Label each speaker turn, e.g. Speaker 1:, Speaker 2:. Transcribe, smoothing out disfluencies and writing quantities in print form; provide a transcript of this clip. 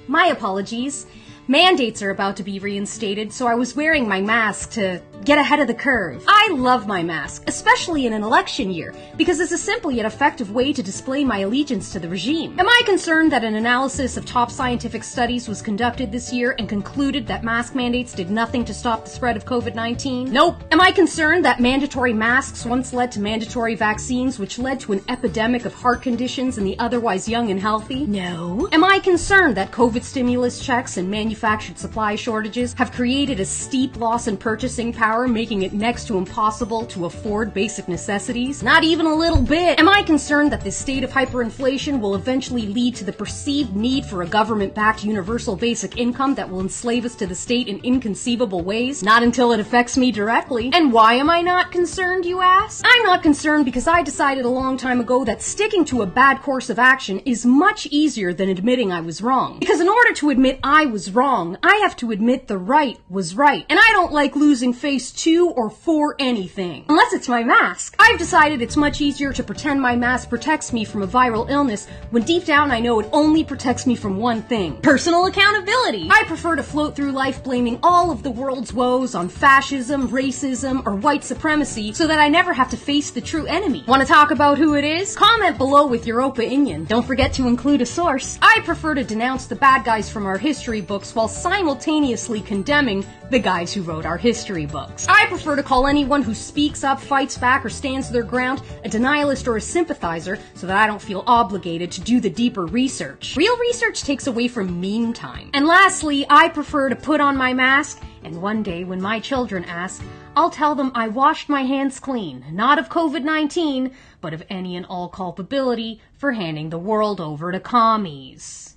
Speaker 1: My apologies. Mandates are about to be reinstated, so I was wearing my mask to get ahead of the curve. I love my mask, especially in an election year, because it's a simple yet effective way to display my allegiance to the regime. Am I concerned that an analysis of top scientific studies was conducted this year and concluded that mask mandates did nothing to stop the spread of COVID-19? Nope. Am I concerned that mandatory masks once led to mandatory vaccines, which led to an epidemic of heart conditions in the otherwise young and healthy? No. Am I concerned that COVID stimulus checks and manufactured supply shortages have created a steep loss in purchasing power, making it next to impossible to afford basic necessities? Not even a little bit. Am I concerned that this state of hyperinflation will eventually lead to the perceived need for a government-backed universal basic income that will enslave us to the state in inconceivable ways? Not until it affects me directly. And why am I not concerned, you ask? I'm not concerned because I decided a long time ago that sticking to a bad course of action is much easier than admitting I was wrong. Because in order to admit I was wrong, I have to admit the right was right. And I don't like losing face to or for anything. Unless it's my mask. I've decided it's much easier to pretend my mask protects me from a viral illness when deep down I know it only protects me from one thing: personal accountability. I prefer to float through life blaming all of the world's woes on fascism, racism, or white supremacy so that I never have to face the true enemy. Want to talk about who it is? Comment below with your opinion. Don't forget to include a source. I prefer to denounce the bad guys from our history books while simultaneously condemning the guys who wrote our history books. I prefer to call anyone who speaks up, fights back, or stands their ground a denialist or a sympathizer so that I don't feel obligated to do the deeper research. Real research takes away from meme time. And lastly, I prefer to put on my mask, and one day when my children ask, I'll tell them I washed my hands clean, not of COVID-19, but of any and all culpability for handing the world over to commies.